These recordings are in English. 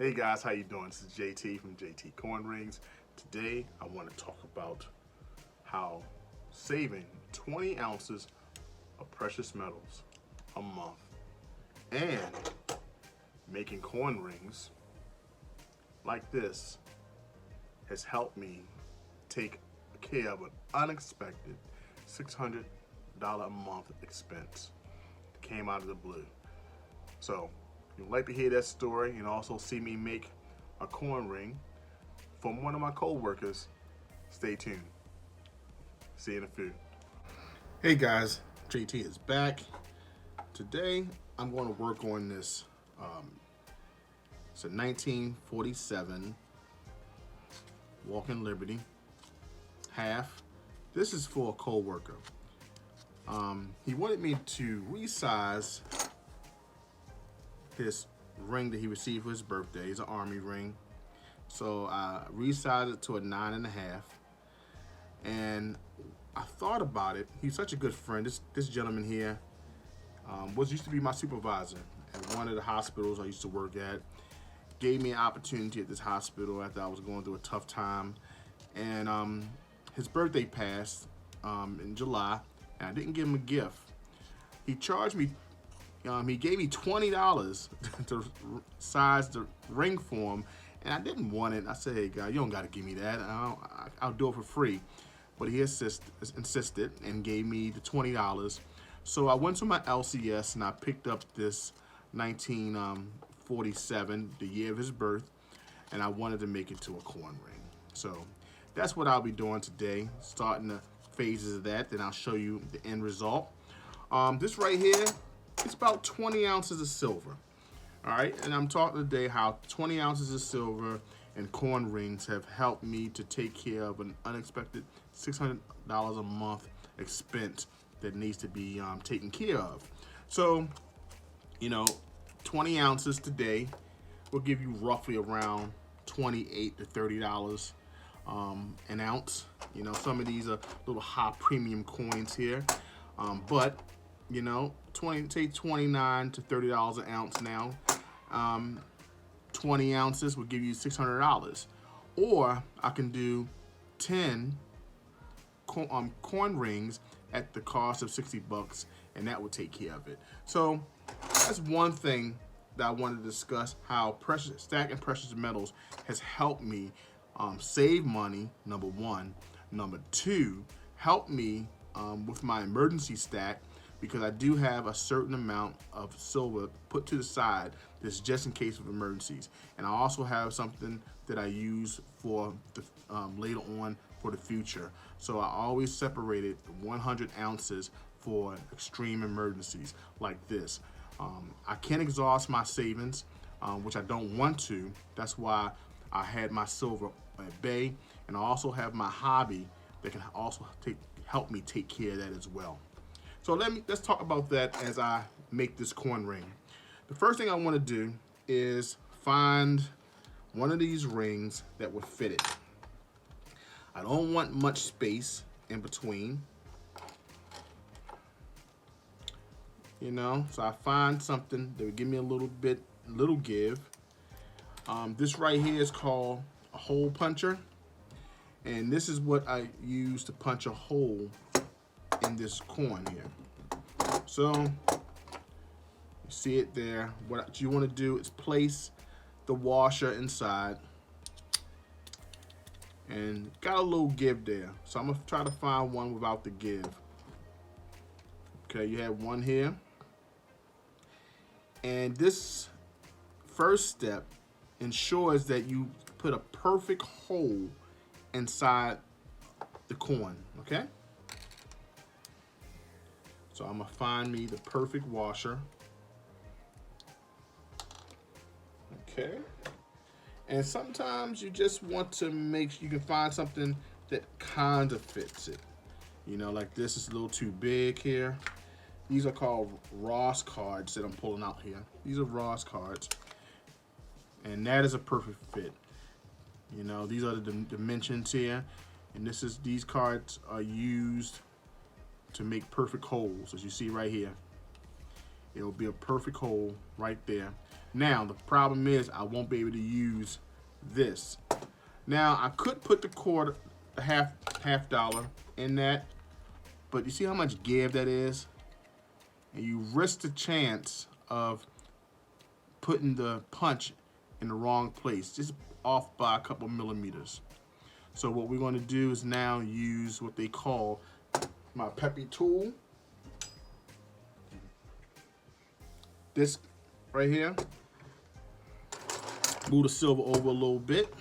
Hey guys, how you doing? This is JT from jtcoinrings. Today I want to talk about how saving 20 ounces of precious metals a month and making coin rings like this has helped me take care of an unexpected $600 a month expense that came out of the blue. So if you'd like to hear that story and also see me make a coin ring from one of my co-workers, stay tuned. See you in a few. Hey guys, JT is back. Today I'm going to work on this. It's a 1947 Walking Liberty half. This is for a co-worker. He wanted me to resize his ring that he received for his birthday. It's an army ring. So I resized it to a 9.5. And I thought about it. He's such a good friend. This gentleman here used to be my supervisor at one of the hospitals I used to work at. Gave me an opportunity at this hospital after I was going through a tough time. And his birthday passed in July, and I didn't give him a gift. He charged me he gave me $20 to size the ring for him, and I didn't want it. I said, hey, guy, you don't got to give me that. I'll do it for free. But he insisted and gave me the $20. So I went to my LCS and I picked up this 1947, the year of his birth, and I wanted to make it to a coin ring. So that's what I'll be doing today, starting the phases of that. Then I'll show you the end result. This right here, it's about 20 ounces of silver. All right, and I'm talking today how 20 ounces of silver and coin rings have helped me to take care of an unexpected $600 a month expense that needs to be taken care of. So, 20 ounces today will give you roughly around $28 to $30 an ounce. Some of these are little high premium coins here, but take $29 to $30 an ounce now. 20 ounces will give you $600. Or I can do 10 coin rings at the cost of $60, and that will take care of it. So that's one thing that I wanted to discuss, how stacking precious metals has helped me save money, number one. Number two, help me with my emergency stack, because I do have a certain amount of silver put to the side that's just in case of emergencies. And I also have something that I use for the later on for the future. So I always separated 100 ounces for extreme emergencies like this. I can't exhaust my savings, which I don't want to. That's why I had my silver at bay, and I also have my hobby that can also help me take care of that as well. So let's talk about that as I make this coin ring. The first thing I want to do is find one of these rings that would fit it. I don't want much space in between. So I find something that would give me a little give. This right here is called a hole puncher. And this is what I use to punch a hole in this coin here. So you see it there. What you want to do is place the washer inside, and got a little give there. So I'm gonna try to find one without the give. Okay, you have one here, and this first step ensures that you put a perfect hole inside the coin. Okay. So I'm gonna find me the perfect washer. Okay. And sometimes you just want to you can find something that kind of fits it. Like this is a little too big here. These are called Ross cards that I'm pulling out here. These are Ross cards. And that is a perfect fit. These are the dimensions here. And these cards are used to make perfect holes, as you see right here. It'll be a perfect hole right there. Now, the problem is I won't be able to use this. Now, I could put the half dollar in that, but you see how much give that is? And you risk the chance of putting the punch in the wrong place, just off by a couple millimeters. So what we're going to do is now use what they call my peppy tool. This right here. Move the silver over a little bit.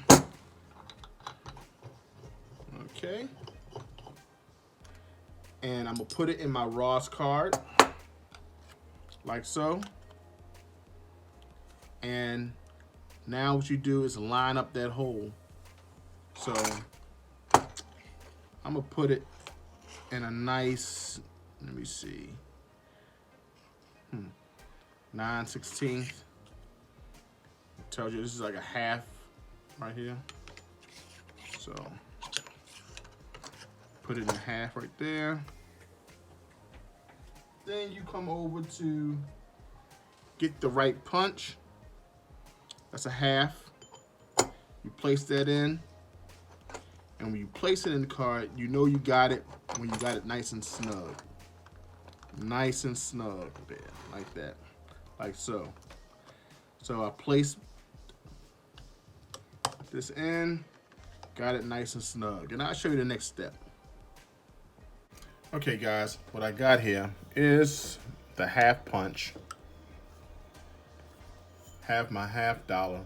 Okay. And I'm gonna put it in my Ross card, like so. And now what you do is line up that hole. So I'm gonna put it in a nice, let me see, 9/16. Tells you this is like a half right here. So put it in half right there. Then you come over to get the right punch. That's a half. You place that in. And when you place it in the card, you know you got it when you got it nice and snug. Nice and snug there, like that. Like so. So I place this in, got it nice and snug. And I'll show you the next step. Okay guys, what I got here is the half punch. Have my half dollar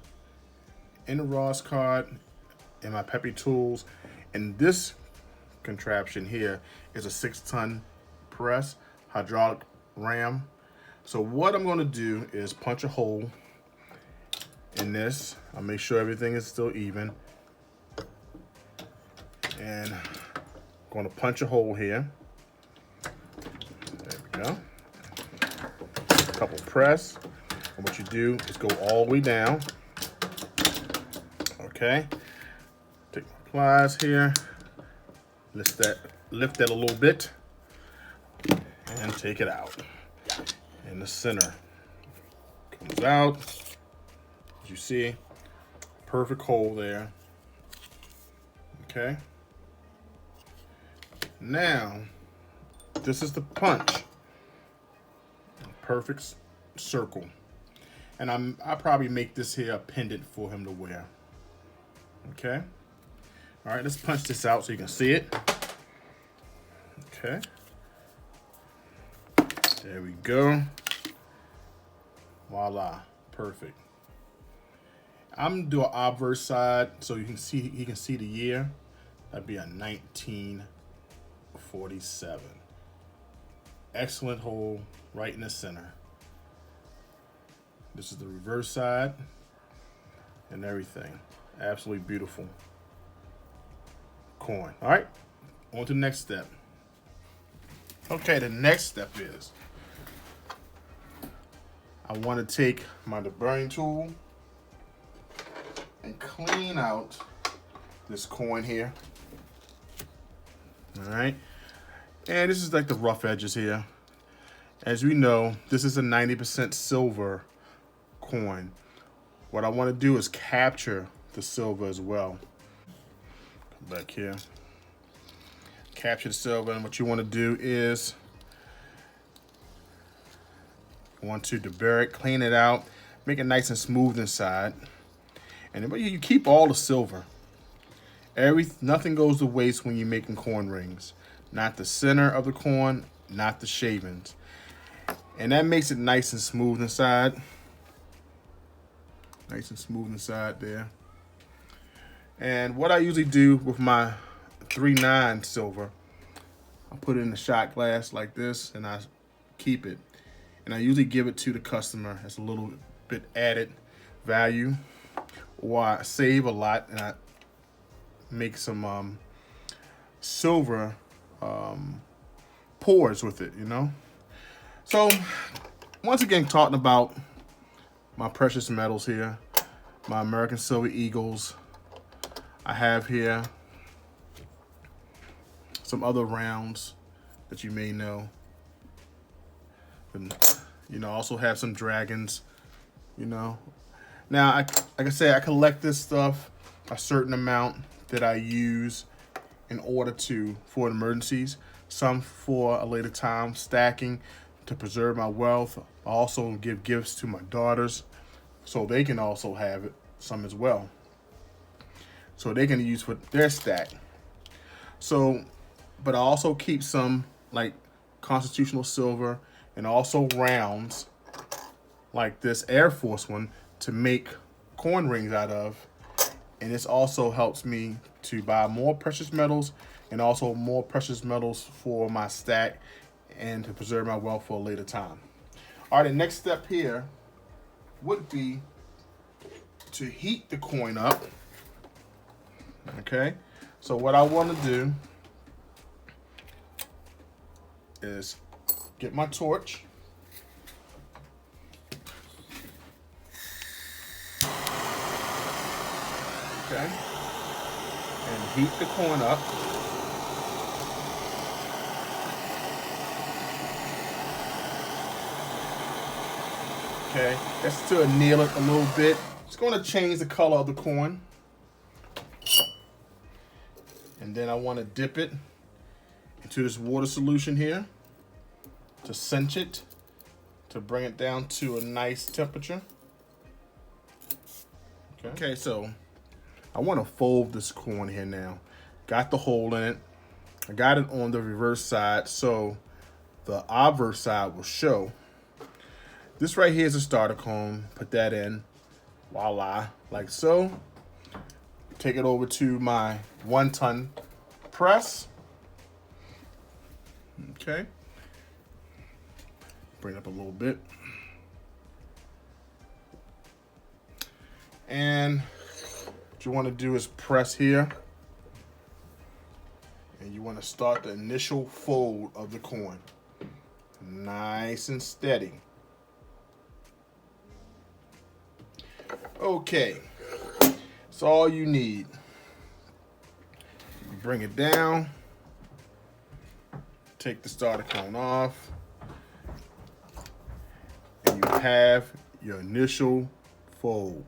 in the Ross card, in my peppy tools, and this contraption here is a 6-ton press, hydraulic ram. So what I'm gonna do is punch a hole in this. I'll make sure everything is still even. And I'm gonna punch a hole here. There we go. Couple press. And what you do is go all the way down. Okay. Take my pliers here. Lift that a little bit. And take it out. In the center. Comes out. As you see, perfect hole there. Okay. Now, this is the punch. Perfect circle. And I'll probably make this here a pendant for him to wear. Okay. All right, let's punch this out so you can see it. Okay. There we go. Voila. Perfect. I'm gonna do an obverse side so you can see, he can see the year. That'd be a 1947. Excellent hole right in the center. This is the reverse side and everything. Absolutely beautiful coin. All right, on to the next step. Okay, the next step is I want to take my deburring tool and clean out this coin here. All right, and this is like the rough edges here. As we know, this is a 90% silver coin. What I want to do is capture the silver as well. Come back here. Capture the silver, and what you want to do is you want to deburr it, clean it out, make it nice and smooth inside. And then you keep all the silver. Nothing goes to waste when you're making coin rings. Not the center of the coin, not the shavings. And that makes it nice and smooth inside. Nice and smooth inside there. And what I usually do with my 3/9 silver, I put it in a shot glass like this and I keep it. And I usually give it to the customer as a little bit added value, or I save a lot and I make some silver pours with it, you know? So once again, talking about my precious metals here, my American Silver Eagles. I have here some other rounds that you may know. And You know, also have some dragons, you know. Now, like I said, I collect this stuff, a certain amount that I use in order for emergencies. Some for a later time, stacking to preserve my wealth. I also give gifts to my daughters so they can also have it, some as well. So they can use for their stack. So, but I also keep some like constitutional silver and also rounds like this Air Force one to make coin rings out of. And this also helps me to buy more precious metals and also more precious metals for my stack and to preserve my wealth for a later time. All right, the next step here would be to heat the coin up. Okay, so what I want to do is get my torch. Okay, and heat the coin up. Okay, that's to anneal it a little bit. It's going to change the color of the coin. And then I want to dip it into this water solution here to cinch it, to bring it down to a nice temperature. Okay, so I want to fold this coin here now. Got the hole in it. I got it on the reverse side so the obverse side will show. This right here is a starter coin. Put that in. Voila, like so. Take it over to my 1-ton press. Okay. Bring it up a little bit. And what you want to do is press here. And you want to start the initial fold of the coin. Nice and steady. Okay. That's all you need. Bring it down. Take the starter cone off. And you have your initial fold.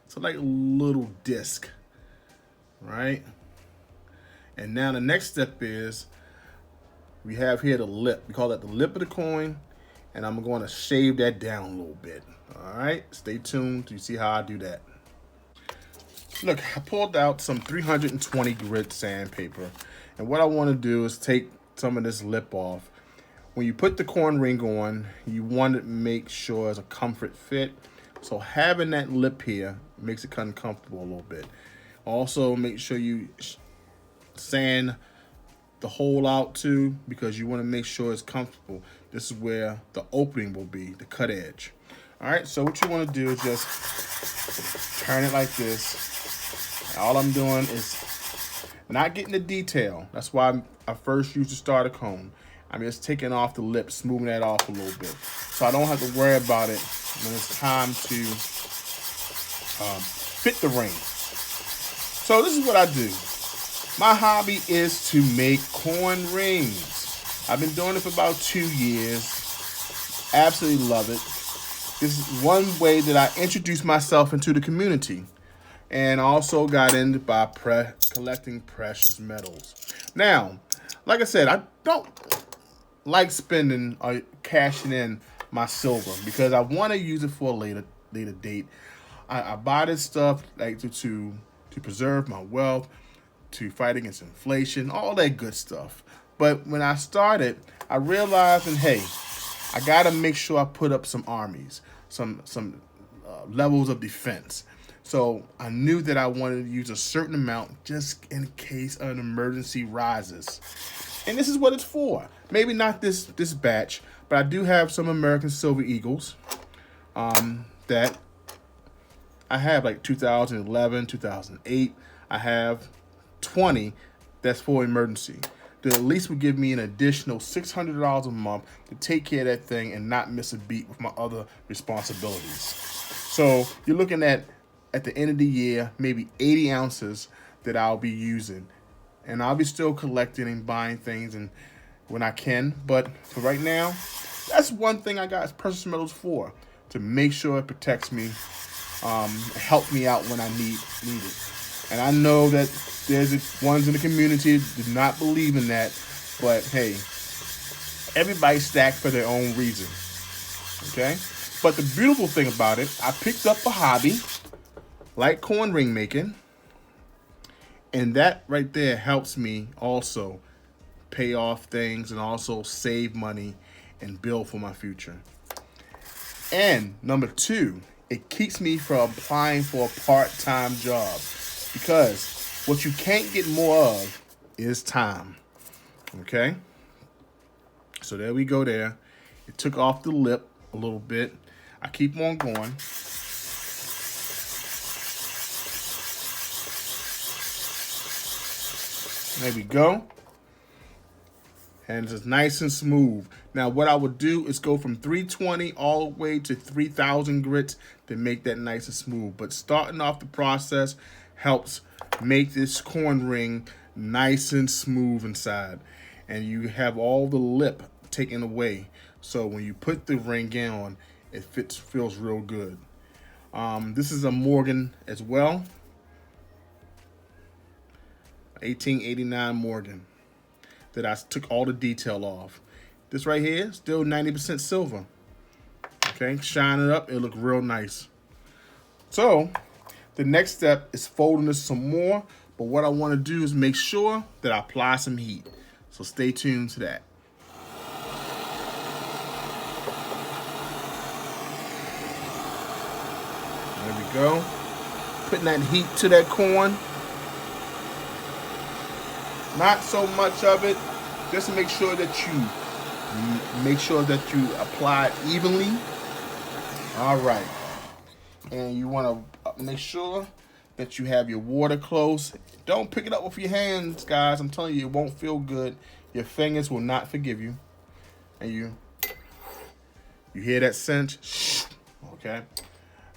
So like a little disc, right? And now the next step is we have here the lip. We call that the lip of the coin. And I'm going to shave that down a little bit. All right, stay tuned to see how I do that. Look, I pulled out some 320 grit sandpaper. And what I want to do is take some of this lip off. When you put the coin ring on, you want to make sure it's a comfort fit. So having that lip here makes it uncomfortable a little bit. Also, make sure you sand the hole out too, because you want to make sure it's comfortable. This is where the opening will be, the cut edge. All right, so what you want to do is just turn it like this. All I'm doing is not getting the detail. That's why I first used the starter cone. I'm just taking off the lip, smoothing that off a little bit. So I don't have to worry about it when it's time to fit the ring. So this is what I do. My hobby is to make coin rings. I've been doing it for about 2 years. Absolutely love it. This is one way that I introduced myself into the community, and also got into by collecting precious metals. Now, like I said, I don't like spending or cashing in my silver because I want to use it for a later date. I buy this stuff like to preserve my wealth, to fight against inflation, all that good stuff. But when I started, I realized, and hey, I gotta make sure I put up some armies, some levels of defense. So I knew that I wanted to use a certain amount just in case an emergency rises. And this is what it's for. Maybe not this batch, but I do have some American Silver Eagles that I have, like 2011, 2008. I have 20 that's for emergency. That at least would give me an additional $600 a month to take care of that thing and not miss a beat with my other responsibilities. So you're looking at the end of the year, maybe 80 ounces that I'll be using. And I'll be still collecting and buying things and when I can. But for right now, that's one thing I got precious metals for, to make sure it protects me, help me out when I need it. And I know that there's ones in the community that do not believe in that, but hey, everybody stack for their own reason. Okay? But the beautiful thing about it, I picked up a hobby like coin ring making, and that right there helps me also pay off things and also save money and build for my future. And number two, it keeps me from applying for a part-time job, because what you can't get more of is time. Okay? So there we go there. It took off the lip a little bit. I keep on going. There we go. And it's nice and smooth. Now what I would do is go from 320 all the way to 3,000 grits to make that nice and smooth. But starting off the process helps make this coin ring nice and smooth inside. And you have all the lip taken away. So when you put the ring on, it feels real good. This is a Morgan as well. 1889 Morgan that I took all the detail off. This right here, still 90% silver. Okay, shine it up, it look real nice. So the next step is folding this some more, but what I want to do is make sure that I apply some heat. So stay tuned to that. There we go. Putting that heat to that coin. Not so much of it, just to make sure that you apply it evenly. All right. And you want to make sure that you have your water close. Don't pick it up with your hands, guys. I'm telling you, it won't feel good. Your fingers will not forgive you. And you hear that scent? Okay.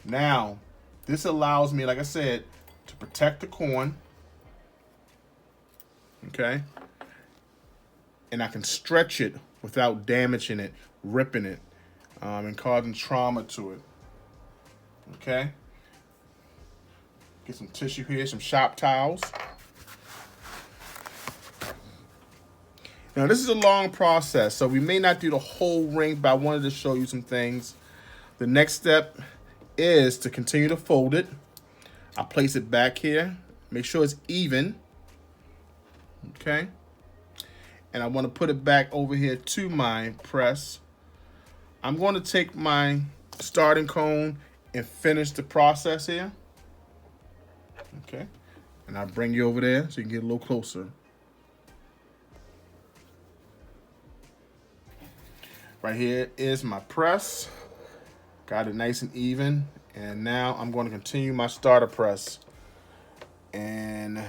Now, this allows me, like I said, to protect the coin. Okay. And I can stretch it without damaging it, ripping it, and causing trauma to it. Okay. Get some tissue here, some shop towels. Now, this is a long process, so we may not do the whole ring, but I wanted to show you some things. The next step is to continue to fold it. I place it back here. Make sure it's even. Okay. And I want to put it back over here to my press. I'm going to take my starting cone and finish the process here. Okay. And I'll bring you over there so you can get a little closer. Right here is my press. Got it nice and even. And now I'm going to continue my starter press. And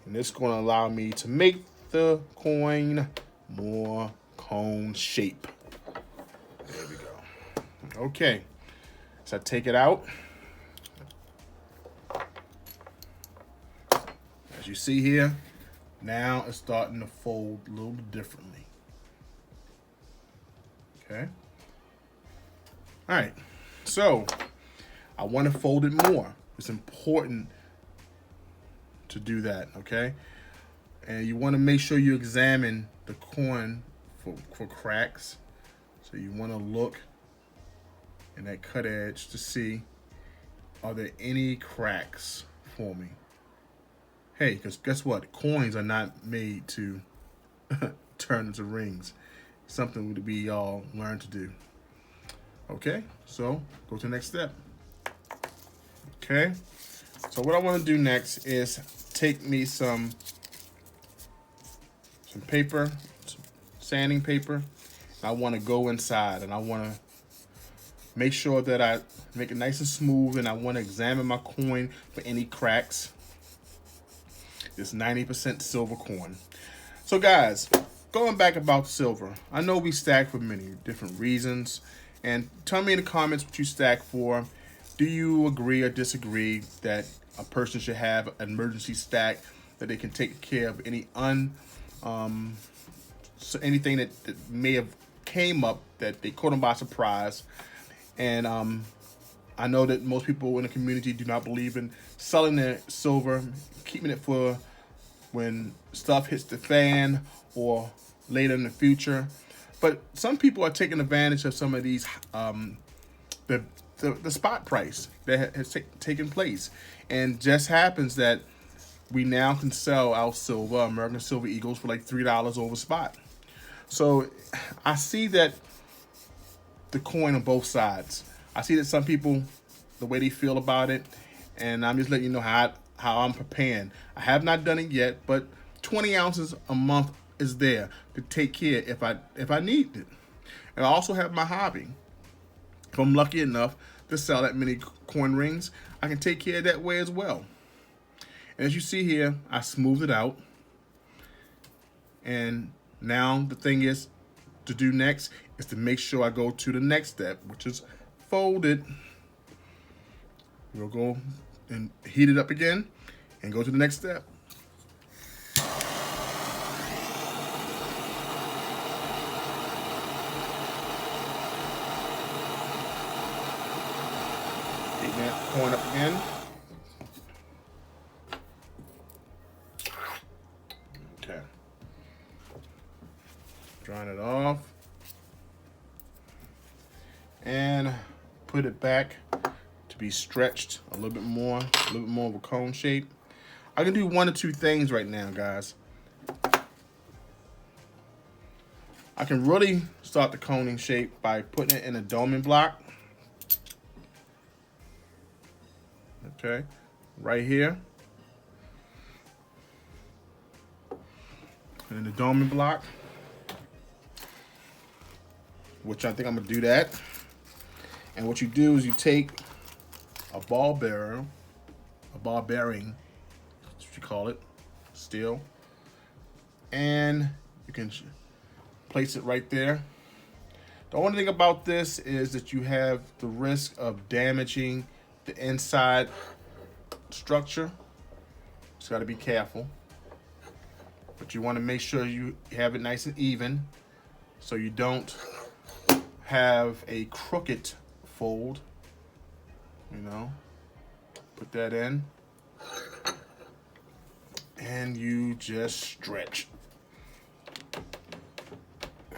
this is going to allow me to make the coin more cone shape. There we go. Okay. So I take it out. As you see here, now it's starting to fold a little bit differently. Okay. All right. So I want to fold it more. It's important to do that, okay? And you want to make sure you examine the coin for cracks. So you want to look in that cut edge to see, are there any cracks for me? Hey, because guess what? Coins are not made to turn into rings. Something that we all learn to do. Okay, so go to the next step. Okay, so what I want to do next is take me some paper, some sanding paper. I want to go inside and I want to make sure that I make it nice and smooth, and I want to examine my coin for any cracks. This 90% silver coin. So guys, going back about silver, I know we stack for many different reasons, and tell me in the comments what you stack for. Do you agree or disagree that a person should have an emergency stack that they can take care of any so anything that may have came up that they caught them by surprise. And I know that most people in the community do not believe in selling their silver, keeping it for when stuff hits the fan or later in the future. But some people are taking advantage of some of these, the spot price that has taken place. And just happens that we now can sell our silver, American Silver Eagles, for like $3 over spot. So I see that the coin on both sides. I see that some people, the way they feel about it, and I'm just letting you know how I'm preparing. I have not done it yet, but 20 ounces a month is there to take care if I need it. And I also have my hobby. If I'm lucky enough to sell that many coin rings, I can take care of that way as well. And as you see here, I smoothed it out. And now the thing is to do next is to make sure I go to the next step, which is fold it. We'll go and heat it up again and go to the next step. Heat that coin up again. Okay. Drying it off. And put it back to be stretched a little bit more of a cone shape. I can do one or two things right now, guys. I can really start the coning shape by putting it in a doming block. Okay, right here. And in the doming block, which I think I'm gonna do that. And what you do is you take a ball bearing, that's what you call it, steel, and you can place it right there. The only thing about this is that you have the risk of damaging the inside structure. Just got to be careful. But you want to make sure you have it nice and even so you don't have a crooked fold. You know, put that in and you just stretch,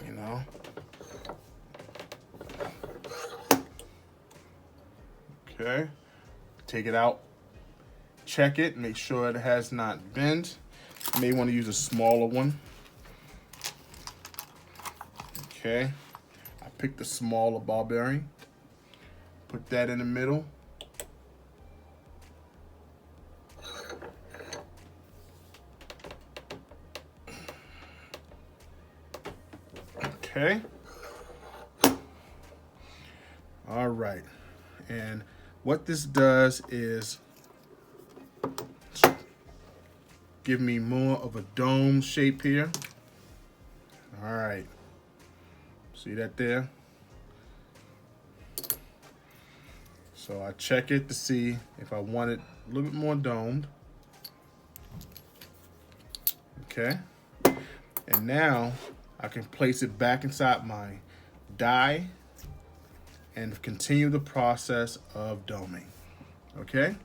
you know. Okay, take it out, check it, make sure it has not bent. You may want to use a smaller one. Okay, I picked the smaller ball bearing, put that in the middle. Okay. All right. And what this does is give me more of a dome shape here. All right. See that there? So I check it to see if I want it a little bit more domed. Okay. And now I can place it back inside my die and continue the process of doming. Okay?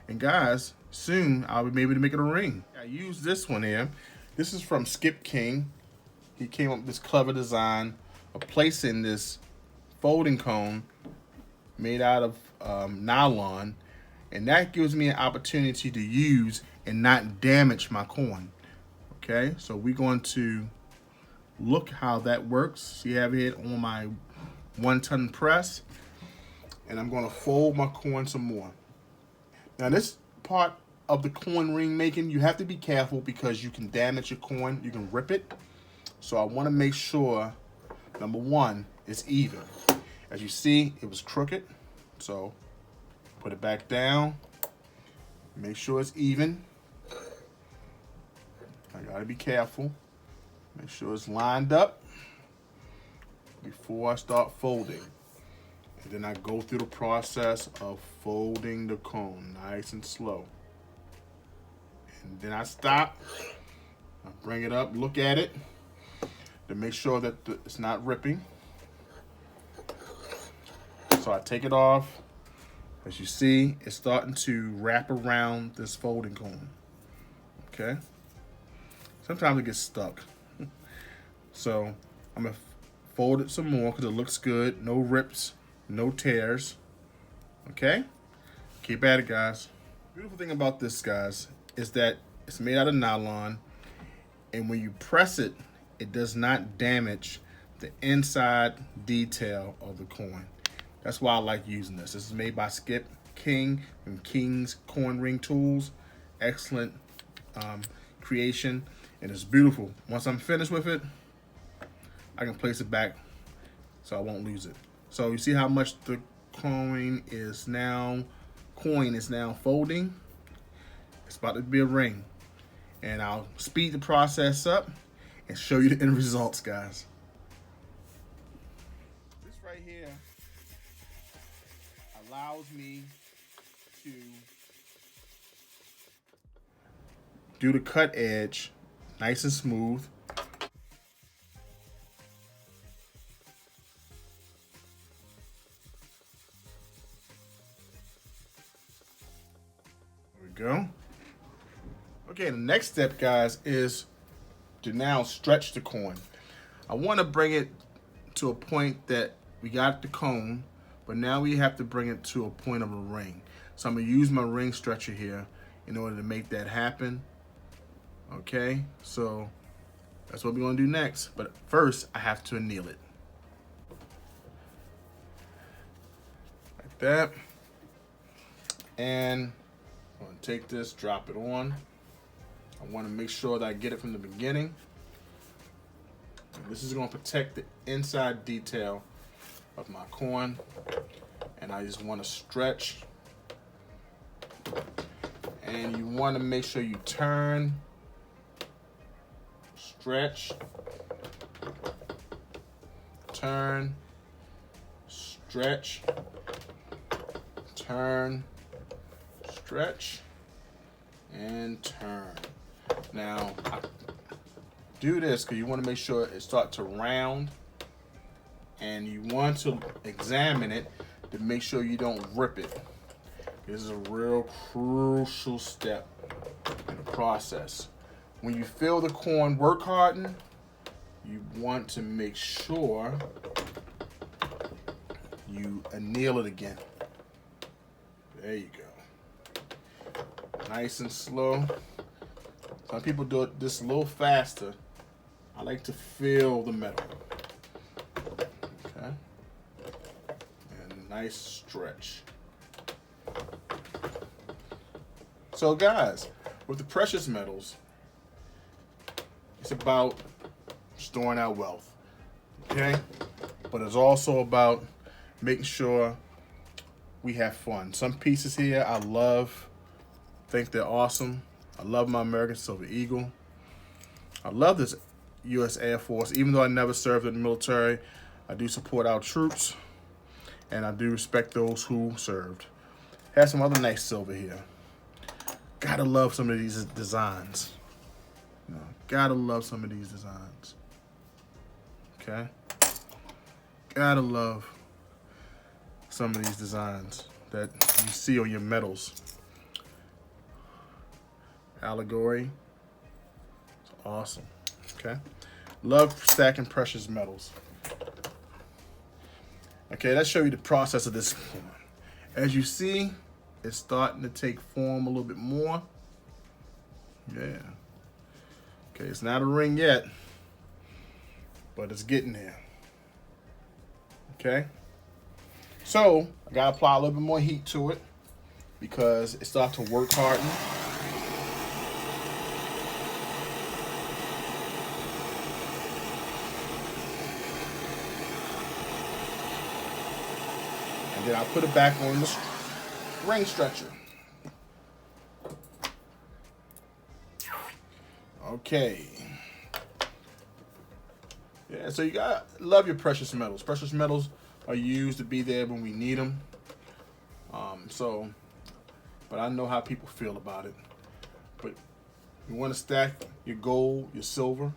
And guys, soon I'll be able to make it a ring. I use this one here. This is from Skip King. He came up with this clever design of placing this folding cone made out of nylon, and that gives me an opportunity to use and not damage my coin. Okay, so we're going to look how that works. See, I have it on my 1-ton press, and I'm going to fold my coin some more. Now this part of the coin ring making, you have to be careful because you can damage your coin, you can rip it. So I want to make sure, number one, it's even. As you see, it was crooked, so put it back down, make sure it's even. I gotta be careful. Make sure it's lined up before I start folding. And then I go through the process of folding the cone, nice and slow. And then I stop, I bring it up, look at it. to make sure that it's not ripping. So I take it off. As you see, it's starting to wrap around this folding cone. Okay? Sometimes it gets stuck. So I'm going to fold it some more because it looks good. No rips, no tears. Okay? Keep at it, guys. Beautiful thing about this, guys, is that it's made out of nylon, and when you press it, it does not damage the inside detail of the coin. That's why I like using this. This is made by Skip King and King's Coin Ring Tools. Excellent creation, and it's beautiful. Once I'm finished with it, I can place it back so I won't lose it. So you see how much the coin is now folding. It's about to be a ring, and I'll speed the process up and show you the end results, guys. This right here allows me to do the cut edge nice and smooth. Go. Okay, the next step, guys, is to now stretch the coin. I want to bring it to a point that we got the cone, but now we have to bring it to a point of a ring. So I'm going to use my ring stretcher here in order to make that happen. Okay, so that's what we're going to do next. But first, I have to anneal it. Like that. And I'm going to take this, drop it on. I want to make sure that I get it from the beginning. And this is going to protect the inside detail of my coin. And I just want to stretch. And you want to make sure you turn, stretch, turn, stretch, turn, stretch, and turn. Now, I do this because you want to make sure it starts to round, and you want to examine it to make sure you don't rip it. This is a real crucial step in the process. When you feel the coin work harden, you want to make sure you anneal it again. There you go. Nice and slow. Some people do it this a little faster. I like to feel the metal. Okay. And nice stretch. So guys, with the precious metals, it's about storing our wealth. Okay? But it's also about making sure we have fun. Some pieces here I love. Think they're awesome. I love my American Silver Eagle. I love this U.S. Air Force. Even though I never served in the military, I do support our troops, and I do respect those who served. Have some other nice silver here. Gotta love some of these designs. You know, gotta love some of these designs. Okay? Gotta love some of these designs that you see on your medals. Allegory. It's awesome. Okay. Love stacking precious metals. Okay, let's show you the process of this coin. As you see, it's starting to take form a little bit more. Yeah. Okay, it's not a ring yet, but it's getting there. Okay. So I gotta apply a little bit more heat to it because it starts to work harden. And then I'll put it back on the ring stretcher. Okay. Yeah, so you gotta love your precious metals. Precious metals are used to be there when we need them. But I know how people feel about it. But you want to stack your gold, your silver.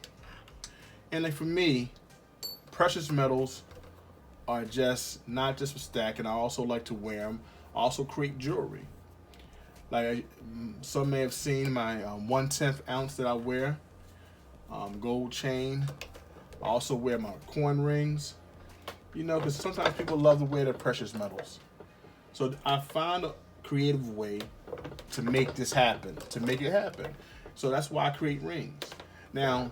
And like for me, precious metals are just not just for stacking. I also like to wear them. I also create jewelry. Like some may have seen my 1/10 ounce that I wear, gold chain. I also wear my coin rings. You know, because sometimes people love to wear their precious metals. So I find a creative way to make this happen, to make it happen. So that's why I create rings. Now,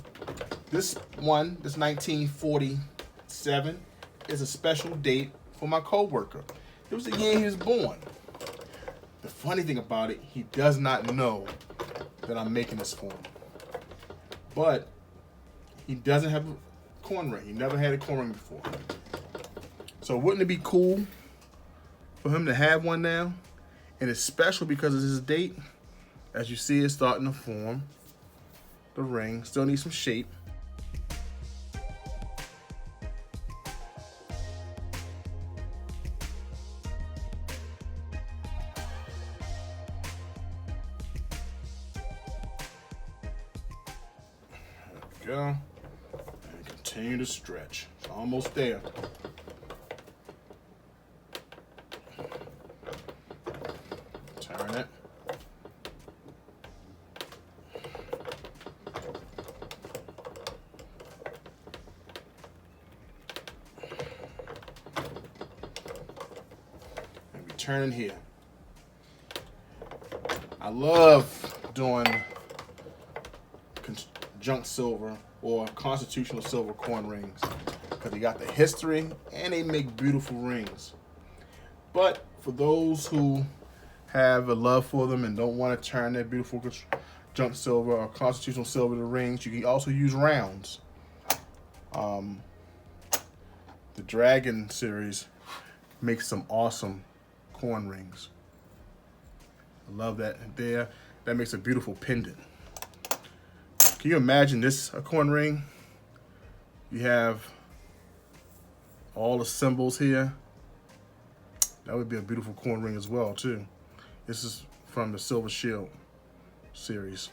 this 1947, is a special date for my coworker. It was the year he was born. The funny thing about it, he does not know that I'm making this for him. But he doesn't have a coin ring. He never had a coin ring before. So wouldn't it be cool for him to have one now? And it's special because of his date. As you see, it's starting to form. The ring still needs some shape. There we go. And continue to stretch. It's almost there. Turn it. And we turn here. I love doing junk silver or constitutional silver coin rings because they got the history and they make beautiful rings. But for those who have a love for them and don't want to turn their beautiful junk silver or constitutional silver to rings, you can also use rounds. The Dragon series makes some awesome coin rings. I love that there. That makes a beautiful pendant. Can you imagine this, a coin ring? You have all the symbols here. That would be a beautiful coin ring as well, too. This is from the Silver Shield series.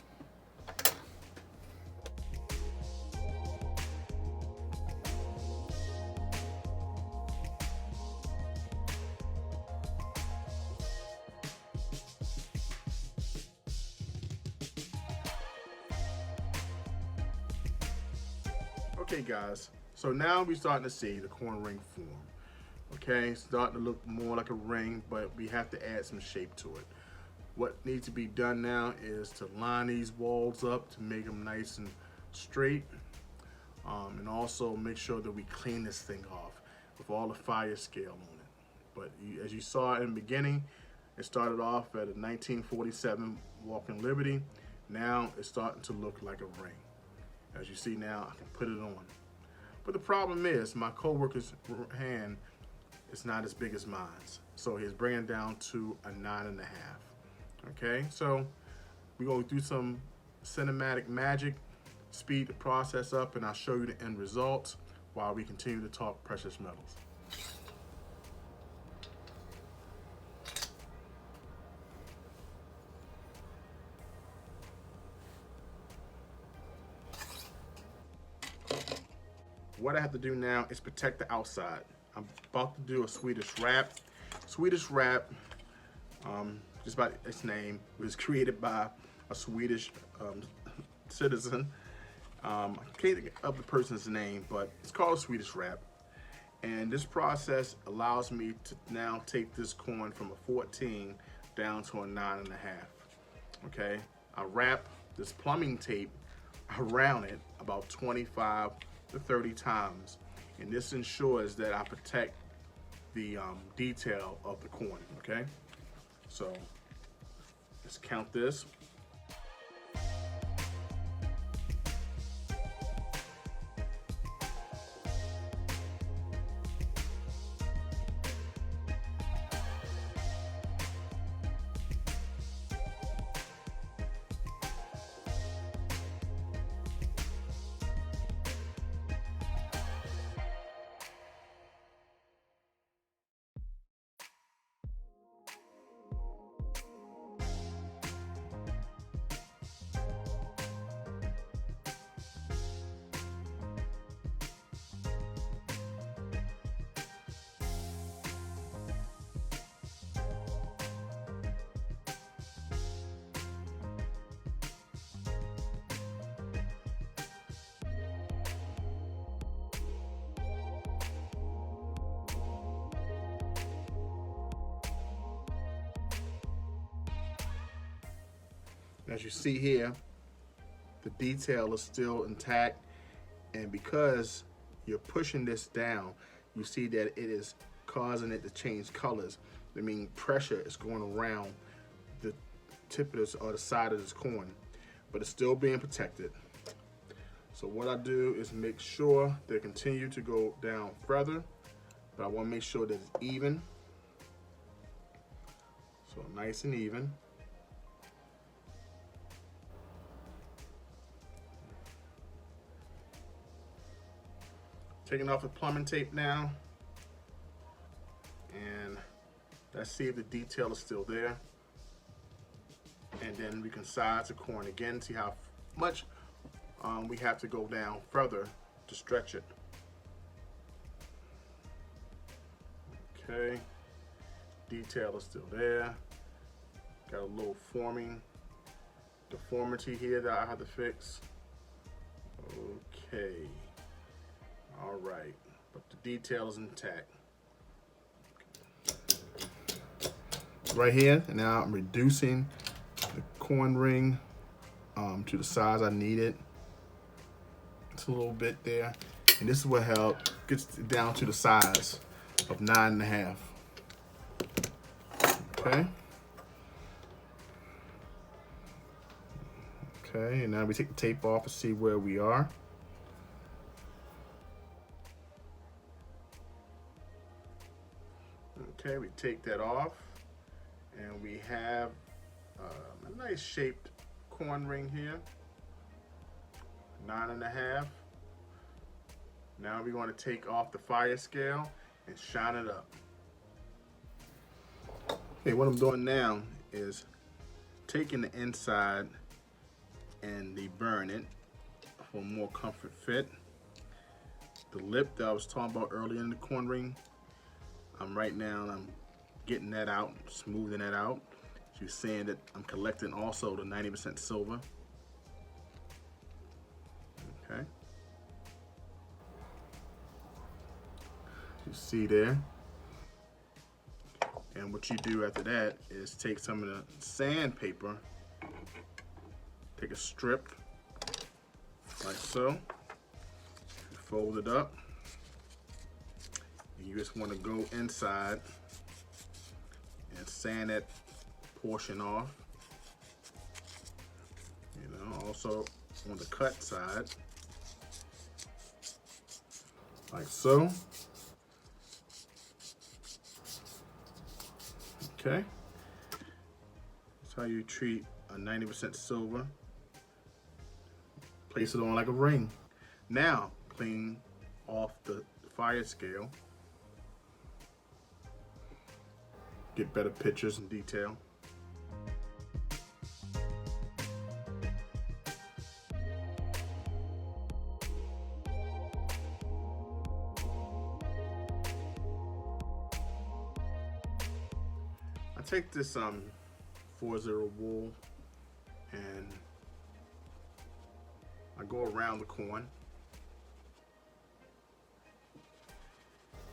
Okay guys, so now we're starting to see the coin ring form. Okay, it's starting to look more like a ring, but we have to add some shape to it. What needs to be done now is to line these walls up to make them nice and straight, and also make sure that we clean this thing off with all the fire scale on it. But as you saw in the beginning, it started off at a 1947 Walking Liberty. Now it's starting to look like a ring. As you see now, I can put it on. But the problem is my coworker's hand is not as big as mine's. So he's bringing it down to a 9.5. Okay, so we're going to do some cinematic magic, speed the process up, and I'll show you the end results while we continue to talk precious metals. What I have to do now is protect the outside. I'm about to do a Swedish wrap. Swedish wrap, just by its name, was created by a Swedish citizen. I can't think of the person's name, but it's called a Swedish wrap. And this process allows me to now take this coin from a 14 down to a 9.5. Okay, I wrap this plumbing tape around it about 25 to 30 times, and this ensures that I protect the detail of the coin. Okay, so let's count this. As you see here, the detail is still intact, and because you're pushing this down, you see that it is causing it to change colors. I mean, pressure is going around the tip of this or the side of this coin, but it's still being protected. So what I do is make sure they continue to go down further, but I want to make sure that it's even. So nice and even. Taking off the plumbing tape now, and let's see if the detail is still there. And then we can size the coin again, see how much we have to go down further to stretch it. Okay, detail is still there. Got a little deformity here that I have to fix. Okay. All right, but the detail is intact. Right here, and now I'm reducing the coin ring to the size I need it. It's a little bit there, and this is what gets down to the size of 9.5. Okay. Okay, and now we take the tape off to see where we are. Okay, we take that off, and we have a nice shaped coin ring here, 9.5. Now we want to take off the fire scale and shine it up. Okay, what I'm doing now is taking the inside and deburring it for more comfort fit. The lip that I was talking about earlier in the coin ring, I'm getting that out, smoothing that out. You're seeing that I'm collecting also the 90% silver. Okay. You see there. And what you do after that is take some of the sandpaper, take a strip like so, fold it up. You just want to go inside and sand that portion off. You know, also on the cut side, like so. Okay. That's how you treat a 90% silver. Place it on like a ring. Now, clean off the fire scale. Get better pictures and detail. I take this 4-0 wool and I go around the coin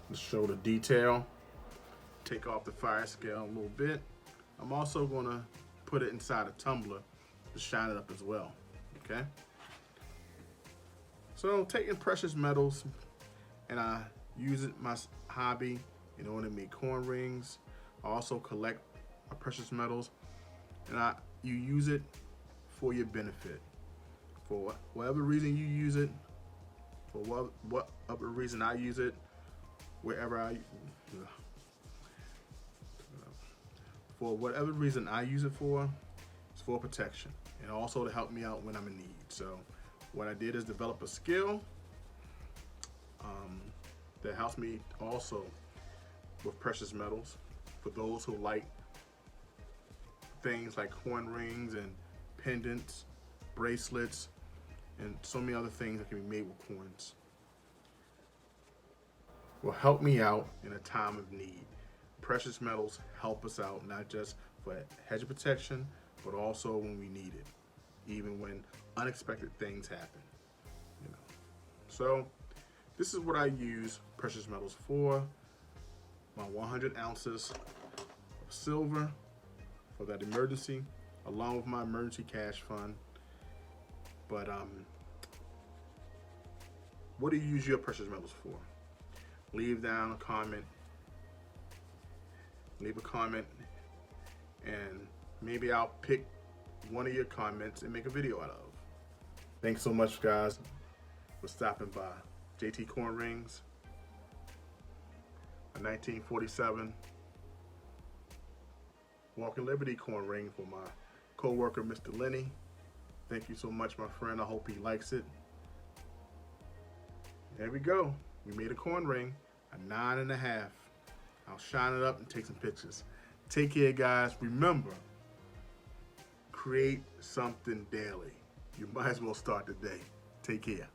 to show the detail. Take off the fire scale a little bit. I'm also gonna put it inside a tumbler to shine it up as well, okay? So taking precious metals, and I use it my hobby in order to make coin rings. I also collect my precious metals, and you use it for your benefit. For whatever reason you use it, for whatever reason I use it, for whatever reason I use it for, it's for protection and also to help me out when I'm in need. So what I did is develop a skill that helps me also with precious metals for those who like things like coin rings and pendants, bracelets, and so many other things that can be made with coins. Will help me out in a time of need. Precious metals help us out, not just for hedge protection, but also when we need it, even when unexpected things happen. You know. So this is what I use precious metals for. My 100 ounces of silver for that emergency, along with my emergency cash fund. But what do you use your precious metals for? Leave down a comment. Leave a comment, and maybe I'll pick one of your comments and make a video out of. Thanks so much, guys, for stopping by. JT Coinrings, a 1947 Walking Liberty coin ring for my co-worker, Mr. Lenny. Thank you so much, my friend. I hope he likes it. There we go. We made a coin ring, a 9.5. I'll shine it up and take some pictures. Take care, guys. Remember, create something daily. You might as well start the day. Take care.